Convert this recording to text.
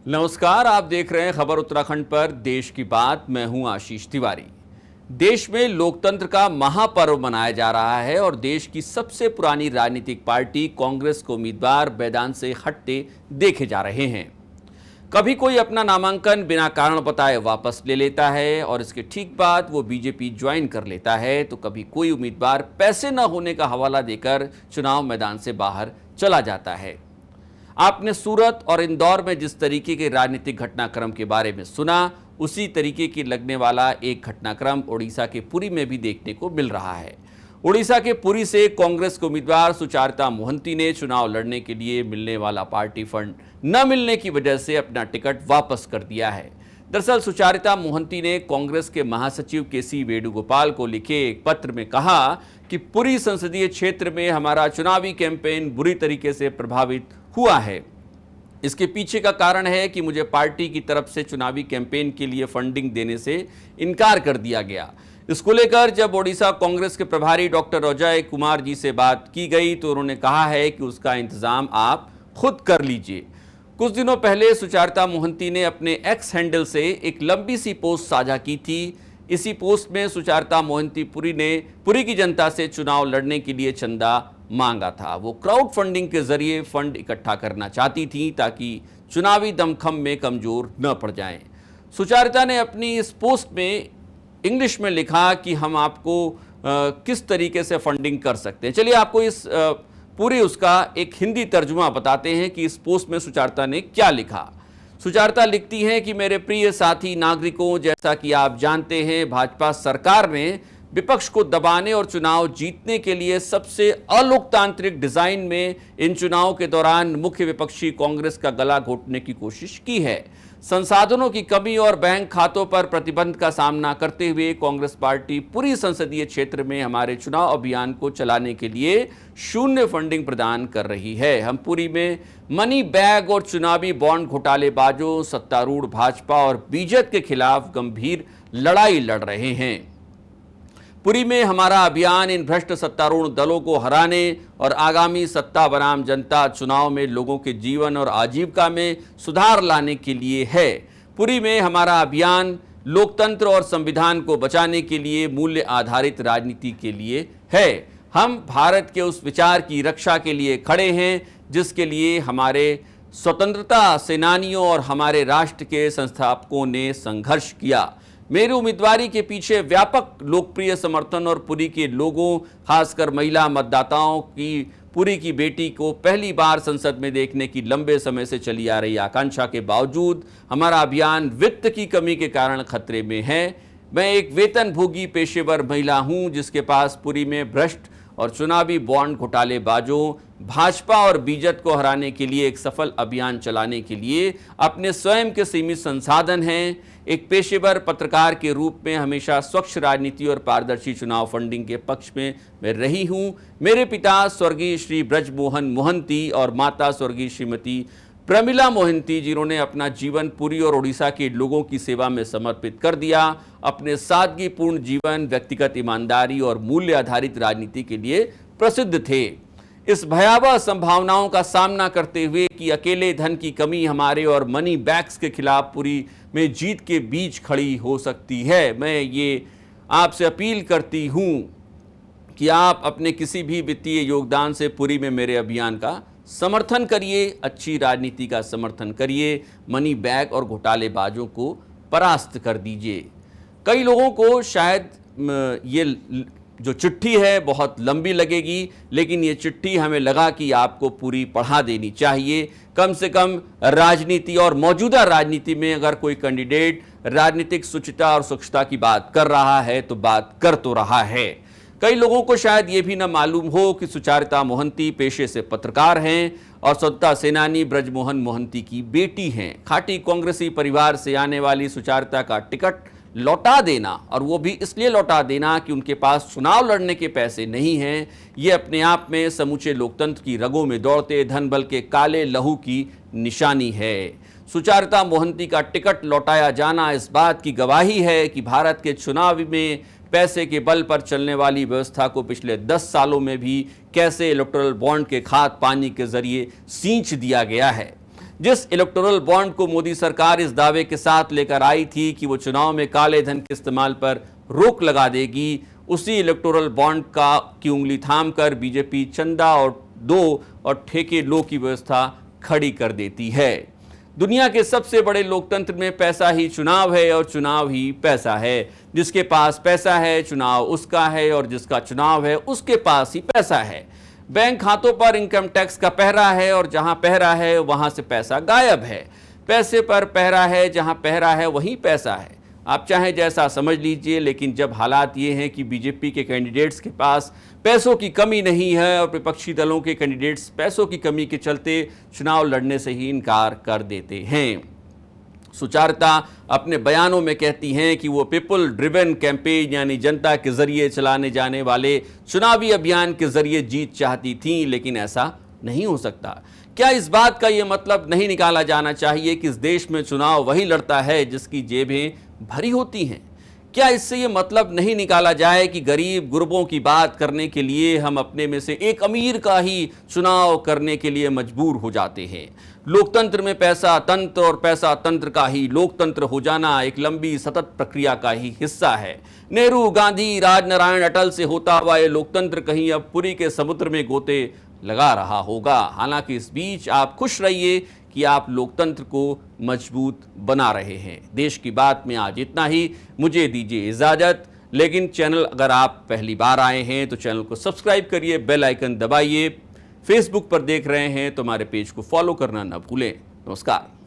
नमस्कार, आप देख रहे हैं खबर उत्तराखंड पर देश की बात। मैं हूं आशीष तिवारी। देश में लोकतंत्र का महापर्व मनाया जा रहा है और देश की सबसे पुरानी राजनीतिक पार्टी कांग्रेस के उम्मीदवार मैदान से हटते देखे जा रहे हैं। कभी कोई अपना नामांकन बिना कारण बताए वापस ले लेता है और इसके ठीक बाद वो बीजेपी ज्वाइन कर लेता है, तो कभी कोई उम्मीदवार पैसे न होने का हवाला देकर चुनाव मैदान से बाहर चला जाता है। आपने सूरत और इंदौर में जिस तरीके के राजनीतिक घटनाक्रम के बारे में सुना, उसी तरीके की लगने वाला एक घटनाक्रम उड़ीसा के पुरी में भी देखने को मिल रहा है। उड़ीसा के पुरी से कांग्रेस के उम्मीदवार सुचारिता मोहंती ने चुनाव लड़ने के लिए मिलने वाला पार्टी फंड न मिलने की वजह से अपना टिकट वापस कर दिया है। दरअसल सुचारिता मोहंती ने कांग्रेस के महासचिव केसी वेणुगोपाल को लिखे एक पत्र में कहा कि पुरी संसदीय क्षेत्र में हमारा चुनावी कैंपेन बुरी तरीके से प्रभावित हुआ है। इसके पीछे का कारण है कि मुझे पार्टी की तरफ से चुनावी कैंपेन के लिए फंडिंग देने से इनकार कर दिया गया। इसको लेकर जब ओडिशा कांग्रेस के प्रभारी डॉक्टर अजय कुमार जी से बात की गई तो उन्होंने कहा है कि उसका इंतजाम आप खुद कर लीजिए। कुछ दिनों पहले सुचारिता मोहंती ने अपने एक्स हैंडल से एक लंबी सी पोस्ट साझा की थी। इसी पोस्ट में सुचारिता मोहंती पुरी की जनता से चुनाव लड़ने के लिए चंदा मांगा था। वो क्राउड फंडिंग के जरिए फंड इकट्ठा करना चाहती थी ताकि चुनावी दमखम में कमजोर न पड़ जाएं। सुचारिता ने अपनी इस पोस्ट में इंग्लिश में लिखा कि हम आपको किस तरीके से फंडिंग कर सकते हैं। चलिए आपको इस पूरी उसका एक हिंदी तर्जुमा बताते हैं कि इस पोस्ट में सुचारिता ने क्या लिखा। सुचारिता लिखती हैं कि मेरे प्रिय साथी नागरिकों, जैसा कि आप जानते हैं, भाजपा सरकार ने विपक्ष को दबाने और चुनाव जीतने के लिए सबसे अलोकतांत्रिक डिजाइन में इन चुनावों के दौरान मुख्य विपक्षी कांग्रेस का गला घोटने की कोशिश की है। संसाधनों की कमी और बैंक खातों पर प्रतिबंध का सामना करते हुए कांग्रेस पार्टी पूरी संसदीय क्षेत्र में हमारे चुनाव अभियान को चलाने के लिए शून्य फंडिंग प्रदान कर रही है। हम पूरी में मनी बैग और चुनावी बॉन्ड घोटालेबाजों, सत्तारूढ़ भाजपा और बीजेपी के खिलाफ गंभीर लड़ाई लड़ रहे हैं। पुरी में हमारा अभियान इन भ्रष्ट सत्तारूढ़ दलों को हराने और आगामी सत्ता बनाम जनता चुनाव में लोगों के जीवन और आजीविका में सुधार लाने के लिए है। पुरी में हमारा अभियान लोकतंत्र और संविधान को बचाने के लिए, मूल्य आधारित राजनीति के लिए है। हम भारत के उस विचार की रक्षा के लिए खड़े हैं जिसके लिए हमारे स्वतंत्रता सेनानियों और हमारे राष्ट्र के संस्थापकों ने संघर्ष किया। मेरी उम्मीदवारी के पीछे व्यापक लोकप्रिय समर्थन और पुरी के लोगों, खासकर महिला मतदाताओं की पुरी की बेटी को पहली बार संसद में देखने की लंबे समय से चली आ रही आकांक्षा के बावजूद हमारा अभियान वित्त की कमी के कारण खतरे में है। मैं एक वेतनभोगी पेशेवर महिला हूं जिसके पास पुरी में भ्रष्ट और चुनावी बॉन्ड घोटालेबाजों, भाजपा और बीजेपी को हराने के लिए एक सफल अभियान चलाने के लिए अपने स्वयं के सीमित संसाधन हैं। एक पेशेवर पत्रकार के रूप में हमेशा स्वच्छ राजनीति और पारदर्शी चुनाव फंडिंग के पक्ष में मैं रही हूं। मेरे पिता स्वर्गीय श्री ब्रजमोहन मोहंती और माता स्वर्गीय श्रीमती प्रमिला मोहंती, जिन्होंने अपना जीवन पुरी और ओडिशा के लोगों की सेवा में समर्पित कर दिया, अपने सादगीपूर्ण जीवन, व्यक्तिगत ईमानदारी और मूल्य आधारित राजनीति के लिए प्रसिद्ध थे। इस भयावह संभावनाओं का सामना करते हुए कि अकेले धन की कमी हमारे और मनी बैग्स के खिलाफ पुरी में जीत के बीच खड़ी हो सकती है, मैं ये आपसे अपील करती हूं कि आप अपने किसी भी वित्तीय योगदान से पुरी में मेरे अभियान का समर्थन करिए, अच्छी राजनीति का समर्थन करिए, मनी बैग और घोटालेबाजों को परास्त कर दीजिए। कई लोगों को शायद ये जो चिट्ठी है बहुत लंबी लगेगी, लेकिन ये चिट्ठी हमें लगा कि आपको पूरी पढ़ा देनी चाहिए। कम से कम राजनीति और मौजूदा राजनीति में अगर कोई कैंडिडेट राजनीतिक शुचिता और स्वच्छता की बात कर रहा है तो बात कर तो रहा है। कई लोगों को शायद ये भी न मालूम हो कि सुचारिता मोहंती पेशे से पत्रकार हैं और स्वतंत्रता सेनानी ब्रजमोहन मोहंती की बेटी हैं। खाटी कांग्रेसी परिवार से आने वाली सुचारिता का टिकट लौटा देना, और वो भी इसलिए लौटा देना कि उनके पास चुनाव लड़ने के पैसे नहीं हैं, ये अपने आप में समूचे लोकतंत्र की रगों में दौड़ते धन बल के काले लहू की निशानी है। सुचारिता मोहंती का टिकट लौटाया जाना इस बात की गवाही है कि भारत के चुनाव में पैसे के बल पर चलने वाली व्यवस्था को पिछले 10 सालों में भी कैसे इलेक्टोरल बॉन्ड के खाद पानी के जरिए सींच दिया गया है। जिस इलेक्टोरल बॉन्ड को मोदी सरकार इस दावे के साथ लेकर आई थी कि वो चुनाव में काले धन के इस्तेमाल पर रोक लगा देगी, उसी इलेक्टोरल बॉन्ड की उंगली थामकर बीजेपी चंदा और ठेके लो की व्यवस्था खड़ी कर देती है। दुनिया के सबसे बड़े लोकतंत्र में पैसा ही चुनाव है और चुनाव ही पैसा है। जिसके पास पैसा है चुनाव उसका है और जिसका चुनाव है उसके पास ही पैसा है। बैंक खातों पर इनकम टैक्स का पहरा है और जहां पहरा है वहां से पैसा गायब है। पैसे पर पहरा है, जहां पहरा है वहीं पैसा है। आप चाहे जैसा समझ लीजिए, लेकिन जब हालात ये हैं कि बीजेपी के कैंडिडेट्स के पास पैसों की कमी नहीं है और विपक्षी दलों के कैंडिडेट्स पैसों की कमी के चलते चुनाव लड़ने से ही इनकार कर देते हैं। सुचारता अपने बयानों में कहती हैं कि वो पीपल ड्रिवन कैंपेन यानी जनता के जरिए चलाने जाने वाले चुनावी अभियान के जरिए जीत चाहती थीं, लेकिन ऐसा नहीं हो सकता। क्या इस बात का ये मतलब नहीं निकाला जाना चाहिए कि इस देश में चुनाव वही लड़ता है जिसकी जेबें भरी होती हैं? क्या इससे ये मतलब नहीं निकाला जाए कि गरीब गुरबों की बात करने के लिए हम अपने में से एक अमीर का ही चुनाव करने के लिए मजबूर हो जाते हैं? लोकतंत्र में पैसा तंत्र और पैसा तंत्र का ही लोकतंत्र हो जाना एक लंबी सतत प्रक्रिया का ही हिस्सा है। नेहरू, गांधी, राजनारायण, अटल से होता हुआ ये लोकतंत्र कहीं अब पुरी के समुद्र में गोते लगा रहा होगा। हालांकि इस बीच आप खुश रहिए कि आप लोकतंत्र को मजबूत बना रहे हैं। देश की बात में आज इतना ही। मुझे दीजिए इजाजत, लेकिन चैनल अगर आप पहली बार आए हैं तो चैनल को सब्सक्राइब करिए, बेल आइकन दबाइए। फेसबुक पर देख रहे हैं तो हमारे पेज को फॉलो करना न भूलें। नमस्कार।